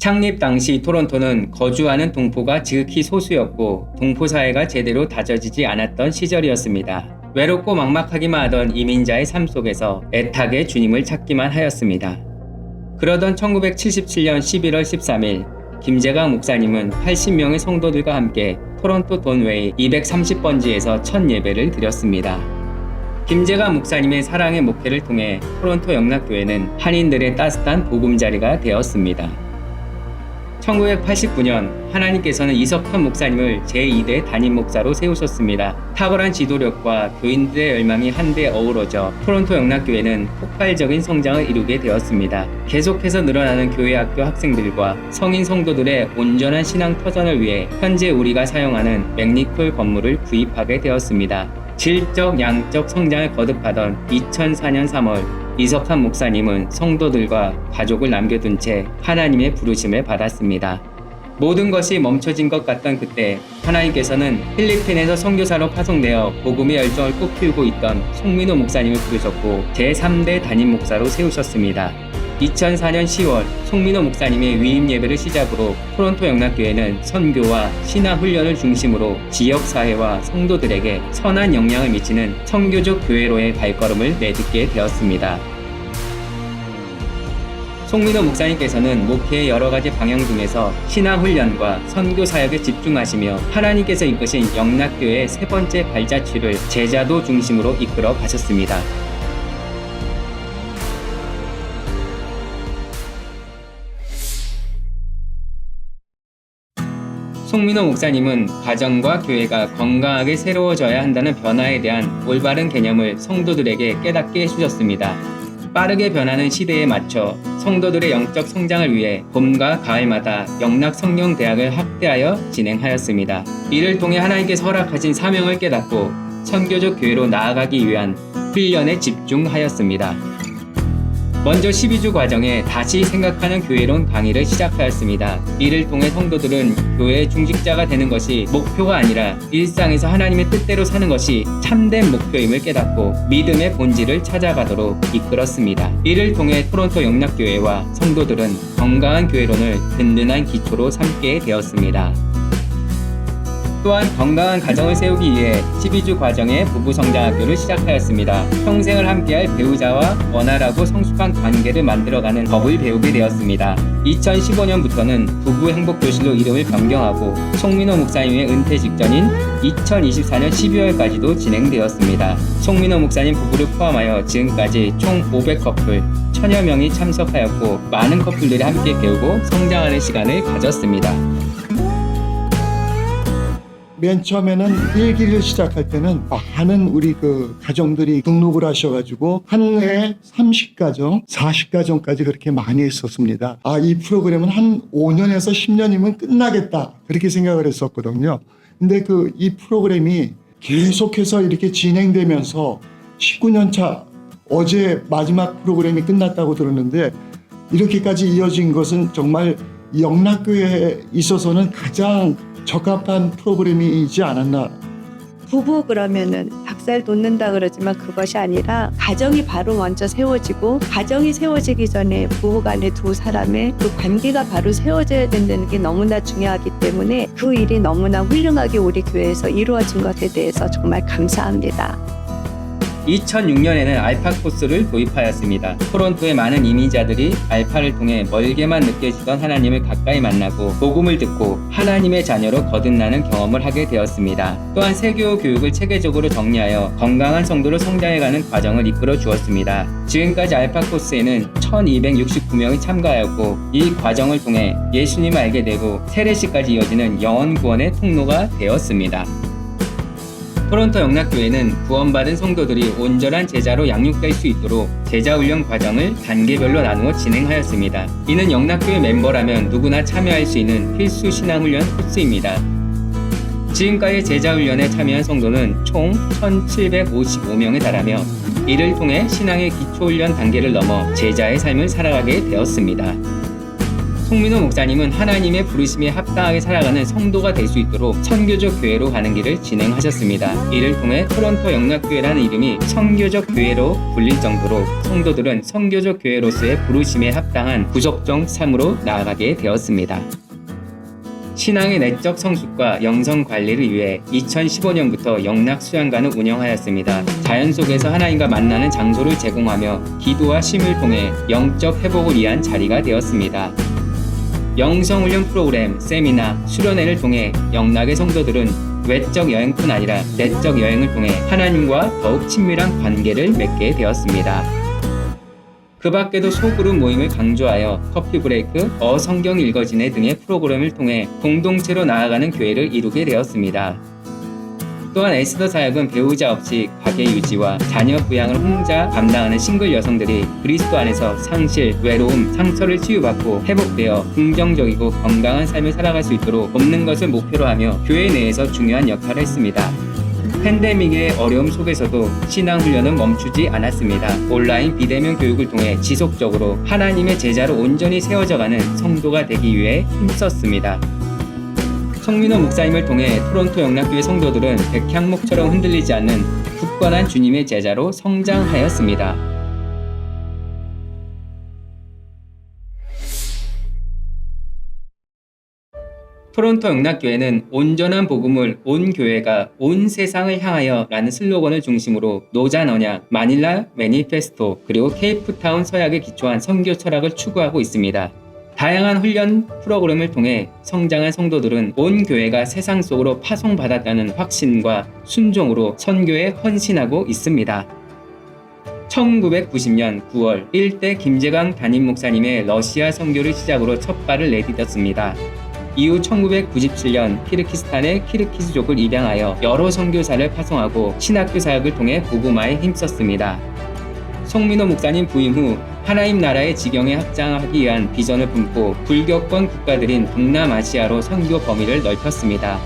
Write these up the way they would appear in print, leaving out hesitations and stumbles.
창립 당시 토론토는 거주하는 동포가 지극히 소수였고 동포 사회가 제대로 다져지지 않았던 시절이었습니다. 외롭고 막막하기만 하던 이민자의 삶 속에서 애타게 주님을 찾기만 하였습니다. 그러던 1977년 11월 13일 김재강 목사님은 80명의 성도들과 함께 토론토 돈웨이 230번지에서 첫 예배를 드렸습니다. 김재강 목사님의 사랑의 목회를 통해 토론토 영락교회는 한인들의 따뜻한 보금자리가 되었습니다. 1989년 하나님께서는 이석헌 목사님을 제2대 담임 목사로 세우셨습니다. 탁월한 지도력과 교인들의 열망이 한데 어우러져 토론토 영락교회는 폭발적인 성장을 이루게 되었습니다. 계속해서 늘어나는 교회학교 학생들과 성인 성도들의 온전한 신앙 터전을 위해 현재 우리가 사용하는 맥니콜 건물을 구입하게 되었습니다. 질적, 양적 성장을 거듭하던 2004년 3월 이석헌 목사님은 성도들과 가족을 남겨둔 채 하나님의 부르심을 받았습니다. 모든 것이 멈춰진 것 같던 그때 하나님께서는 필리핀에서 선교사로 파송되어 복음의 열정을 꽃피우고 있던 송민호 목사님을 부르셨고 제3대 담임 목사로 세우셨습니다. 2004년 10월 송민호 목사님의 위임 예배를 시작으로 토론토 영락교회는 선교와 신앙 훈련을 중심으로 지역사회와 성도들에게 선한 영향을 미치는 선교적 교회로의 발걸음을 내딛게 되었습니다. 송민호 목사님께서는 목회의 여러 가지 방향 중에서 신앙 훈련과 선교 사역에 집중하시며 하나님께서 이끄신 영락교회의 세 번째 발자취를 제자도 중심으로 이끌어 가셨습니다. 송민호 목사님은 가정과 교회가 건강하게 새로워져야 한다는 변화에 대한 올바른 개념을 성도들에게 깨닫게 해주셨습니다. 빠르게 변하는 시대에 맞춰 성도들의 영적 성장을 위해 봄과 가을마다 영락성령대학을 확대하여 진행하였습니다. 이를 통해 하나님께서 허락하신 사명을 깨닫고 선교적 교회로 나아가기 위한 훈련에 집중하였습니다. 먼저 12주 과정에 다시 생각하는 교회론 강의를 시작하였습니다. 이를 통해 성도들은 교회의 중직자가 되는 것이 목표가 아니라 일상에서 하나님의 뜻대로 사는 것이 참된 목표임을 깨닫고 믿음의 본질을 찾아가도록 이끌었습니다. 이를 통해 토론토 영락교회와 성도들은 건강한 교회론을 든든한 기초로 삼게 되었습니다. 또한 건강한 가정을 세우기 위해 12주 과정의 부부성장학교를 시작하였습니다. 평생을 함께할 배우자와 원활하고 성숙한 관계를 만들어가는 법을 배우게 되었습니다. 2015년부터는 부부행복교실로 이름을 변경하고 송민호 목사님의 은퇴 직전인 2024년 12월까지도 진행되었습니다. 송민호 목사님 부부를 포함하여 지금까지 총 500커플 1000여 명이 참석하였고 많은 커플들이 함께 배우고 성장하는 시간을 가졌습니다. 맨 처음에는 일기를 시작할 때는 많은 우리 가정들이 등록을 하셔가지고 한 해에 30가정, 40가정까지 그렇게 많이 했었습니다. 이 프로그램은 한 5년에서 10년이면 끝나겠다 그렇게 생각을 했었거든요. 근데 이 프로그램이 계속해서 이렇게 진행되면서 19년 차 어제 마지막 프로그램이 끝났다고 들었는데 이렇게까지 이어진 것은 정말 영락교회에 있어서는 가장 적합한 프로그램이지 않았나. 부부 그러면은 닭살 돋는다 그러지만 그것이 아니라 가정이 바로 먼저 세워지고 가정이 세워지기 전에 부부 간의 두 사람의 그 관계가 바로 세워져야 된다는 게 너무나 중요하기 때문에 그 일이 너무나 훌륭하게 우리 교회에서 이루어진 것에 대해서 정말 감사합니다. 2006년에는 알파 코스를 도입하였습니다. 토론토의 많은 이민자들이 알파를 통해 멀게만 느껴지던 하나님을 가까이 만나고 복음을 듣고 하나님의 자녀로 거듭나는 경험을 하게 되었습니다. 또한 세교 교육을 체계적으로 정리하여 건강한 성도로 성장해가는 과정을 이끌어 주었습니다. 지금까지 알파 코스에는 1269명이 참가하였고 이 과정을 통해 예수님을 알게 되고 세례식까지 이어지는 영혼 구원의 통로가 되었습니다. 토론토 영락교회는 구원받은 성도들이 온전한 제자로 양육될 수 있도록 제자훈련 과정을 단계별로 나누어 진행하였습니다. 이는 영락교회 멤버라면 누구나 참여할 수 있는 필수 신앙훈련 코스입니다. 지금까지 제자훈련에 참여한 성도는 총 1755명에 달하며 이를 통해 신앙의 기초훈련 단계를 넘어 제자의 삶을 살아가게 되었습니다. 송민호 목사님은 하나님의 부르심에 합당하게 살아가는 성도가 될 수 있도록 선교적 교회로 가는 길을 진행하셨습니다. 이를 통해 토론토 영락교회라는 이름이 선교적 교회로 불릴 정도로 성도들은 선교적 교회로서의 부르심에 합당한 구속적 삶으로 나아가게 되었습니다. 신앙의 내적 성숙과 영성 관리를 위해 2015년부터 영락 수양관을 운영하였습니다. 자연 속에서 하나님과 만나는 장소를 제공하며 기도와 쉼을 통해 영적 회복을 위한 자리가 되었습니다. 영성훈련 프로그램, 세미나, 수련회를 통해 영락의 성도들은 외적 여행뿐 아니라 내적 여행을 통해 하나님과 더욱 친밀한 관계를 맺게 되었습니다. 그 밖에도 소그룹 모임을 강조하여 커피 브레이크, 성경 읽어지네 등의 프로그램을 통해 공동체로 나아가는 교회를 이루게 되었습니다. 또한 에스더 사역은 배우자 없이 가계 유지와 자녀 부양을 혼자 감당하는 싱글 여성들이 그리스도 안에서 상실, 외로움, 상처를 치유받고 회복되어 긍정적이고 건강한 삶을 살아갈 수 있도록 돕는 것을 목표로 하며 교회 내에서 중요한 역할을 했습니다. 팬데믹의 어려움 속에서도 신앙훈련은 멈추지 않았습니다. 온라인 비대면 교육을 통해 지속적으로 하나님의 제자로 온전히 세워져가는 성도가 되기 위해 힘썼습니다. 송민호 목사님을 통해 토론토 영락교회 성도들은 백향목처럼 흔들리지 않는 굳건한 주님의 제자로 성장하였습니다. 토론토 영락교회는 온전한 복음을 온 교회가 온 세상을 향하여 라는 슬로건을 중심으로 노잔 언약, 마닐라 매니페스토, 그리고 케이프타운 서약에 기초한 선교 철학을 추구하고 있습니다. 다양한 훈련 프로그램을 통해 성장한 성도들은 온 교회가 세상 속으로 파송받았다는 확신과 순종으로 선교에 헌신하고 있습니다. 1990년 9월 1대 김재강 담임 목사님의 러시아 선교를 시작으로 첫 발을 내딛었습니다. 이후 1997년 키르기스탄의 키르기즈족을 입양하여 여러 선교사를 파송하고 신학교 사역을 통해 복음화에 힘썼습니다. 송민호 목사님 부임 후 하나님 나라의 지경에 확장하기 위한 비전을 품고 불교권 국가들인 동남아시아로 선교 범위를 넓혔습니다.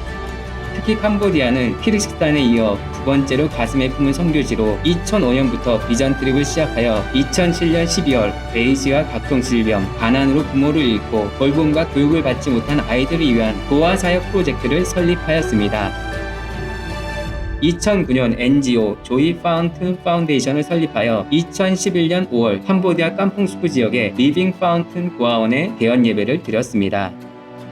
특히 캄보디아는 키르기스탄에 이어 두 번째로 가슴에 품은 선교지로 2005년부터 비전 트립을 시작하여 2007년 12월 에이즈와 각종질병, 가난으로 부모를 잃고 돌봄과 교육을 받지 못한 아이들을 위한 도화사역 프로젝트를 설립하였습니다. 2009년 NGO 조이 파운튼 파운데이션을 설립하여 2011년 5월 캄보디아 깜풍스프 지역의 리빙 파운튼 고아원에 대연 예배를 드렸습니다.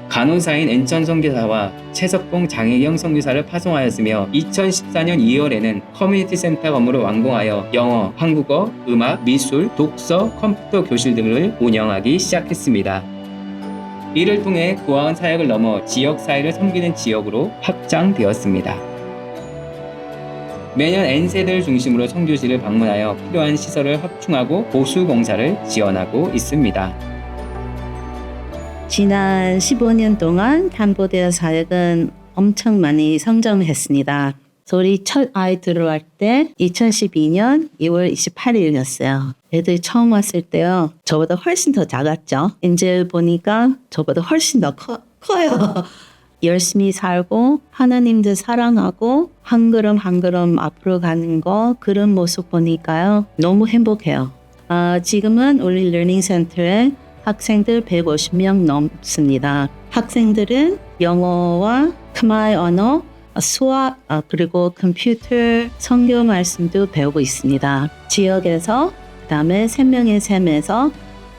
간호사인 엔천 선교사와 최석봉 장혜경 선교사를 파송하였으며 2014년 2월에는 커뮤니티 센터 건물을 완공하여 영어, 한국어, 음악, 미술, 독서, 컴퓨터 교실 등을 운영하기 시작했습니다. 이를 통해 고아원 사역을 넘어 지역 사회를 섬기는 지역으로 확장되었습니다. 매년 N세대를 중심으로 선교지를 방문하여 필요한 시설을 확충하고 보수 공사를 지원하고 있습니다. 지난 15년 동안 캄보디아 사역은 엄청 많이 성장했습니다. 저희 첫 아이 들어갈 때 2012년 2월 28일이었어요. 애들이 처음 왔을 때요. 저보다 훨씬 더 작았죠. 이제 보니까 저보다 훨씬 더 커요. 열심히 살고 하나님들 사랑하고 한 걸음 한 걸음 앞으로 가는 거 그런 모습 보니까요. 너무 행복해요. 지금은 우리 러닝 센터에 학생들 150명 넘습니다. 학생들은 영어와 khmer 언어, 수학, 그리고 컴퓨터, 성경 말씀도 배우고 있습니다. 지역에서 그다음에 3명의 셈에서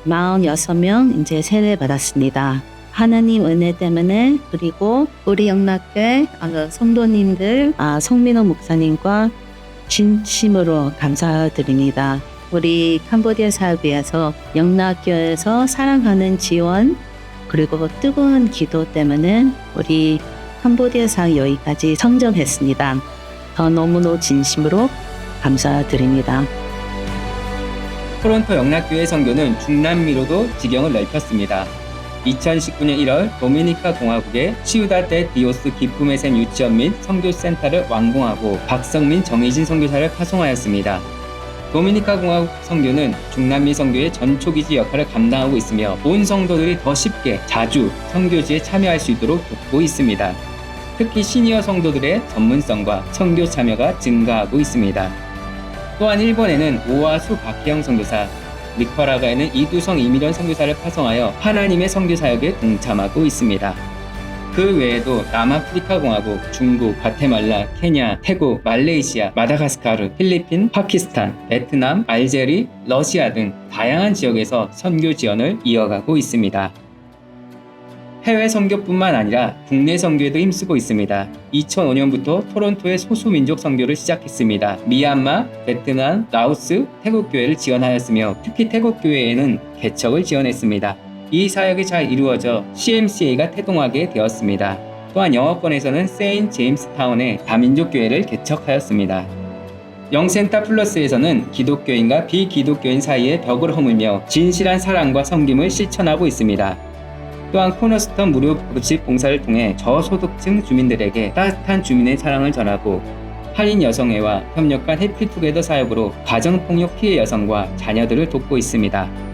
46명 이제 세례 받았습니다. 하나님 은혜 때문에 그리고 우리 영락교회 성도님들 송민호 목사님과 진심으로 감사드립니다. 우리 캄보디아 사역위에서 영락교회에서 사랑하는 지원 그리고 뜨거운 기도 때문에 우리 캄보디아 사역 여기까지 성장했습니다. 더 너무너무 진심으로 감사드립니다. 토론토 영락교회 선교는 중남미로도 지경을 넓혔습니다. 2019년 1월 도미니카 공화국의 시우다데 디오스 기쁨의 샘 유치원 및 선교센터를 완공하고 박성민 정희진 선교사를 파송하였습니다. 도미니카 공화국 선교는 중남미 선교의 전초기지 역할을 감당하고 있으며 온 성도들이 더 쉽게 자주 선교지에 참여할 수 있도록 돕고 있습니다. 특히 시니어 성도들의 전문성과 선교 참여가 증가하고 있습니다. 또한 일본에는 오와수 박혜영 선교사, 니카라과에는 이두성 이민원 선교사를 파송하여 하나님의 선교 사역에 동참하고 있습니다. 그 외에도 남아프리카 공화국, 중국, 과테말라, 케냐, 태국, 말레이시아, 마다가스카르, 필리핀, 파키스탄, 베트남, 알제리, 러시아 등 다양한 지역에서 선교 지원을 이어가고 있습니다. 해외 선교뿐만 아니라 국내 선교에도 힘쓰고 있습니다. 2005년부터 토론토의 소수민족 선교를 시작했습니다. 미얀마, 베트남, 라오스, 태국 교회를 지원하였으며 특히 태국 교회에는 개척을 지원했습니다. 이 사역이 잘 이루어져 CMCA가 태동하게 되었습니다. 또한 영어권에서는 세인 제임스 타운에 다민족 교회를 개척하였습니다. 영센터 플러스에서는 기독교인과 비기독교인 사이에 벽을 허물며 진실한 사랑과 섬김을 실천하고 있습니다. 또한 코너스톤 무료 급식 봉사를 통해 저소득층 주민들에게 따뜻한 주민의 사랑을 전하고 한인 여성회와 협력한 해피투게더 사역으로 가정폭력 피해 여성과 자녀들을 돕고 있습니다.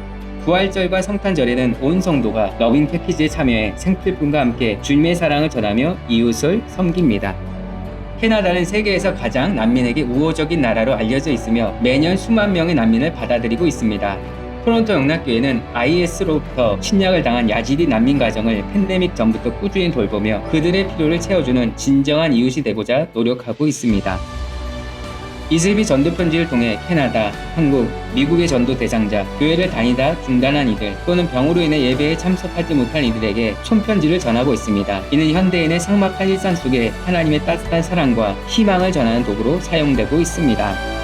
부활절과 성탄절에는 온 성도가 러빙 패키지에 참여해 생필품과 함께 주님의 사랑을 전하며 이웃을 섬깁니다. 캐나다는 세계에서 가장 난민에게 우호적인 나라로 알려져 있으며 매년 수만 명의 난민을 받아들이고 있습니다. 토론토 영락교회는 IS로부터 침략을 당한 야지디 난민 가정을 팬데믹 전부터 꾸준히 돌보며 그들의 필요를 채워주는 진정한 이웃이 되고자 노력하고 있습니다. 이슬비 전도 편지를 통해 캐나다, 한국, 미국의 전도 대상자, 교회를 다니다 중단한 이들 또는 병으로 인해 예배에 참석하지 못한 이들에게 손편지를 전하고 있습니다. 이는 현대인의 삭막한 일상 속에 하나님의 따뜻한 사랑과 희망을 전하는 도구로 사용되고 있습니다.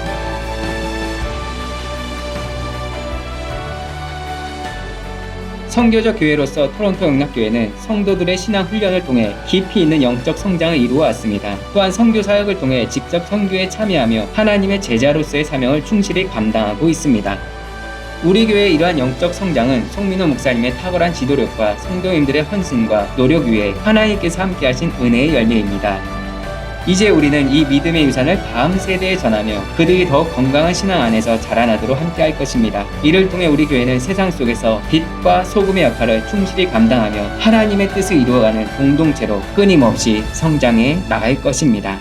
선교적 교회로서 토론토 영락교회는 성도들의 신앙 훈련을 통해 깊이 있는 영적 성장을 이루어왔습니다. 또한 선교 사역을 통해 직접 선교에 참여하며 하나님의 제자로서의 사명을 충실히 감당하고 있습니다. 우리 교회의 이러한 영적 성장은 송민호 목사님의 탁월한 지도력과 성도님들의 헌신과 노력 위에 하나님께서 함께하신 은혜의 열매입니다. 이제 우리는 이 믿음의 유산을 다음 세대에 전하며 그들이 더욱 건강한 신앙 안에서 자라나도록 함께할 것입니다. 이를 통해 우리 교회는 세상 속에서 빛과 소금의 역할을 충실히 감당하며 하나님의 뜻을 이루어가는 공동체로 끊임없이 성장해 나갈 것입니다.